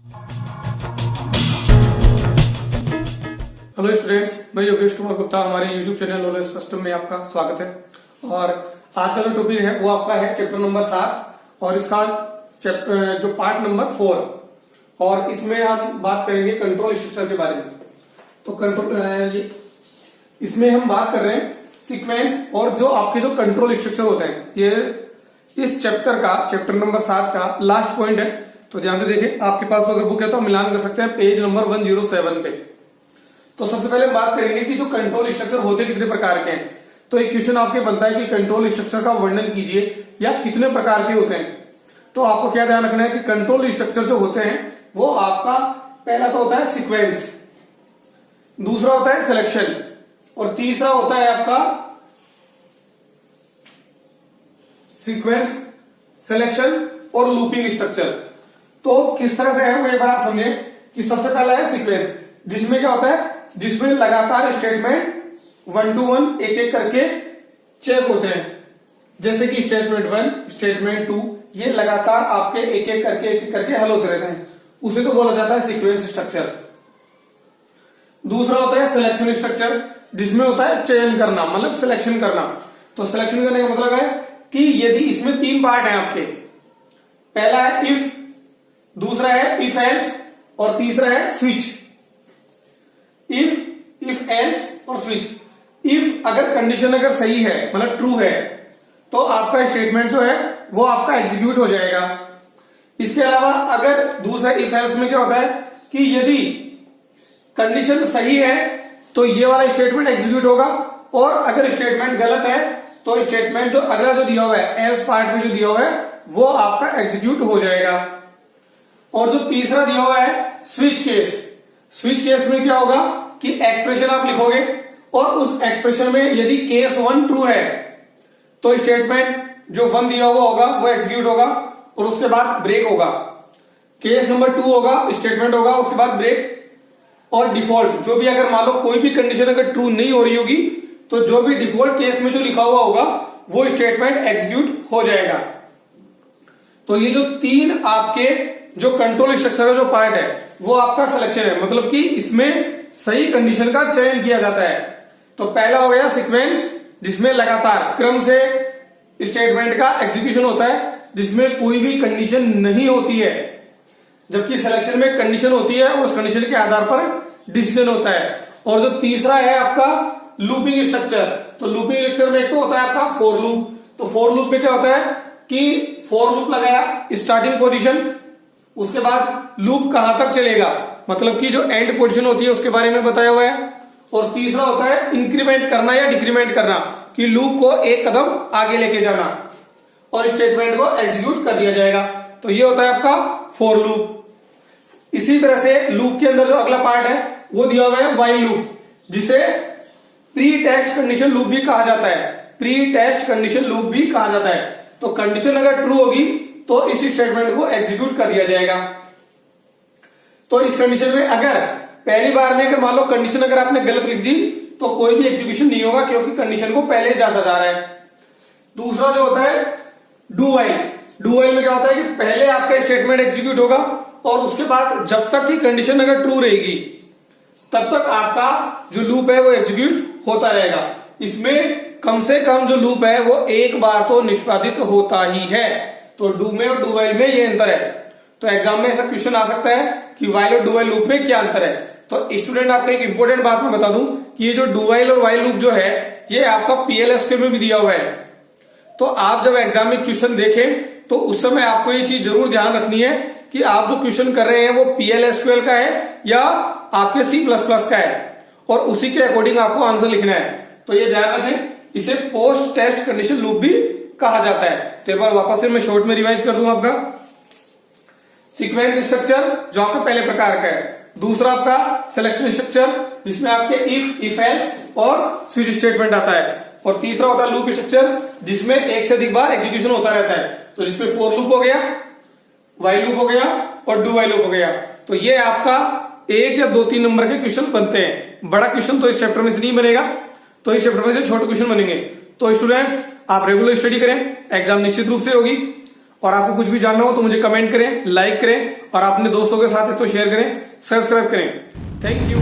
Hello students, मैं योगेश कुमार गुप्ता, हमारे YouTube channel knowledge system में आपका स्वागत है। और आज का जो टॉपिक है वो आपका है चैप्टर नंबर 7 और इसका जो पार्ट नंबर 4 और इसमें हम बात करेंगे कंट्रोल स्ट्रक्चर के बारे में। तो कंट्रोल इसमें हम बात कर रहे हैं सीक्वेंस और जो आपके जो कंट्रोल स्ट्रक्चर होते हैं, ये इस चैप्टर नंबर 7 का लास्ट पॉइंट है। तो ध्यान से देखें, आपके पास अगर बुक है तो मिलान कर सकते हैं पेज नंबर 107 पे। तो सबसे पहले बात करेंगे कि जो कंट्रोल स्ट्रक्चर होते कितने प्रकार के हैं। तो एक क्वेश्चन आपके बनता है कि कंट्रोल स्ट्रक्चर का वर्णन कीजिए या कितने प्रकार के होते हैं। तो आपको क्या ध्यान रखना है कि कंट्रोल स्ट्रक्चर जो होते हैं वो आपका पहला तो होता है सीक्वेंस, दूसरा होता है सिलेक्शन और तीसरा होता है आपका सीक्वेंस, सिलेक्शन और लूपिंग स्ट्रक्चर। तो किस तरह से है वो एक बार आप समझें कि सबसे पहला है सीक्वेंस, जिसमें क्या होता है, जिसमें लगातार स्टेटमेंट 1 to 1 एक एक करके चेक होते हैं। जैसे कि स्टेटमेंट 1, स्टेटमेंट 2 ये लगातार आपके एक एक करके हल होते रहते हैं, उसे तो बोला जाता है सीक्वेंस स्ट्रक्चर। दूसरा होता है सिलेक्शन स्ट्रक्चर, जिसमें होता है चयन करना, मतलब सिलेक्शन करना। तो सिलेक्शन करने का मतलब है कि यदि इसमें 3 पार्ट हैं आपके, पहला है इफ, दूसरा है इफ एल्स और तीसरा है स्विच। इफ एल्स और स्विच। इफ अगर कंडीशन अगर सही है, मतलब ट्रू है, तो आपका स्टेटमेंट जो है वो आपका एग्जीक्यूट हो जाएगा। इसके अलावा अगर दूसरा इफ एल्स में क्या होता है कि यदि कंडीशन सही है तो ये वाला स्टेटमेंट एग्जीक्यूट होगा, और अगर स्टेटमेंट गलत है तो स्टेटमेंट जो अगला जो दिया हुआ है एल्स पार्ट में जो दिया हुआ है वो आपका एग्जीक्यूट हो जाएगा। और जो तीसरा दिया हुआ है स्विच केस, स्विच केस में क्या होगा कि एक्सप्रेशन आप लिखोगे और उस एक्सप्रेशन में यदि केस 1 ट्रू है तो स्टेटमेंट जो 1 दिया हुआ होगा वो एग्जीक्यूट होगा और उसके बाद ब्रेक होगा। केस नंबर 2 होगा, स्टेटमेंट होगा, उसके बाद ब्रेक। और डिफॉल्ट जो भी, अगर मान लो कोई भी कंडीशन अगर ट्रू नहीं हो रही होगी तो जो भी डिफॉल्ट केस में जो लिखा हुआ होगा वो स्टेटमेंट एग्जीक्यूट हो जाएगा। तो ये जो 3 आपके जो कंट्रोल स्ट्रक्चर का जो पार्ट है वो आपका सिलेक्शन है, मतलब कि इसमें सही कंडीशन का चयन किया जाता है। तो पहला हो गया सीक्वेंस, जिसमें लगातार क्रम से स्टेटमेंट का एग्जीक्यूशन होता है, जिसमें कोई भी कंडीशन नहीं होती है। जबकि सिलेक्शन में कंडीशन होती है और उस कंडीशन के आधार पर डिसीजन होता है। और जो तीसरा है आपका लूपिंग स्ट्रक्चर, तो लूपिंग स्ट्रक्चर में एक तो होता है आपका फॉर लूप। तो फॉर लूप में क्या होता है कि फॉर लूप लगाया स्टार्टिंग पोजीशन, उसके बाद लूप कहां तक चलेगा, मतलब कि जो एंड पोजीशन होती है उसके बारे में बताया हुआ है। और तीसरा होता है इंक्रीमेंट करना या डिक्रीमेंट करना, कि लूप को एक कदम आगे लेके जाना और स्टेटमेंट को एग्जीक्यूट कर दिया जाएगा। तो ये होता है आपका फॉर लूप। इसी तरह से लूप के अंदर जो अगला पार्ट है वो दिया हुआ है व्हाइल लूप, जिसे प्री टेस्ट कंडीशन लूप भी कहा जाता है। प्री टेस्ट कंडीशन लूप भी कहा जाता है। तो कंडीशन अगर ट्रू होगी तो इस स्टेटमेंट को एग्जीक्यूट कर दिया जाएगा। तो इस कंडीशन में अगर पहली बार में अगर मान लो कंडीशन अगर आपने गलत लिख दी तो कोई भी एग्जीक्यूशन नहीं होगा, क्योंकि कंडीशन को पहले जांचा जा रहा है। दूसरा जो होता है डू व्हाइल। डू व्हाइल में क्या होता है कि पहले आपका स्टेटमेंट एग्जीक्यूट होगा और उसके बाद जब तक की कंडीशन अगर ट्रू रहेगी तब तक आपका जो लूप है वो एग्जीक्यूट होता रहेगा। इसमें कम से कम जो लूप है वो एक बार तो निष्पादित होता ही है। तो डू में और डू व्हाइल में ये अंतर है। तो एग्जाम में ऐसा क्वेश्चन आ सकता है कि व्हाइल और डू व्हाइल लूप में क्या अंतर है। तो स्टूडेंट आपको एक इंपॉर्टेंट बात मैं बता दूं कि ये जो डू व्हाइल और व्हाइल लूप जो है ये आपका PLSQL में भी दिया हुआ है। तो आप जब एग्जाम में क्वेश्चन देखें तो उस समय आपको ये चीज जरूर ध्यान रखनी है कि आप जो क्वेश्चन कर रहे हैं वो PLSQL का है या आपके C++ का है, और उसी के अकॉर्डिंग आपको आंसर लिखना है। तो ये ध्यान रखें, इसे पोस्ट टेस्ट कंडीशन लूप भी कहा जाता है। तो एक बार वापस से मैं शॉर्ट में रिवाइज कर दूं आपका सीक्वेंस स्ट्रक्चर जो आपके पहले प्रकार का है, दूसरा आपका सिलेक्शन स्ट्रक्चर जिसमें आपके इफ एल्स और स्विच स्टेटमेंट आता है, और तीसरा होता है लूप स्ट्रक्चर जिसमें एक से अधिक बार एग्जीक्यूशन होता रहता है। तो जिसमें फॉर लूप हो गया, व्हाइल लूप हो गया और डू व्हाइल लूप हो गया। तो ये आपका 1 या 2-3 नंबर के क्वेश्चन बनते हैं। बड़ा क्वेश्चन तो इस चैप्टर में से नहीं बनेगा, तो इस चैप्टर में से छोटे क्वेश्चन बनेंगे। तो स्टूडेंट्स आप रेगुलर स्टडी करें, एग्जाम निश्चित रूप से होगी। और आपको कुछ भी जानना हो तो मुझे कमेंट करें, लाइक करें और अपने दोस्तों के साथ इसको शेयर करें, सब्सक्राइब करें। Thank you.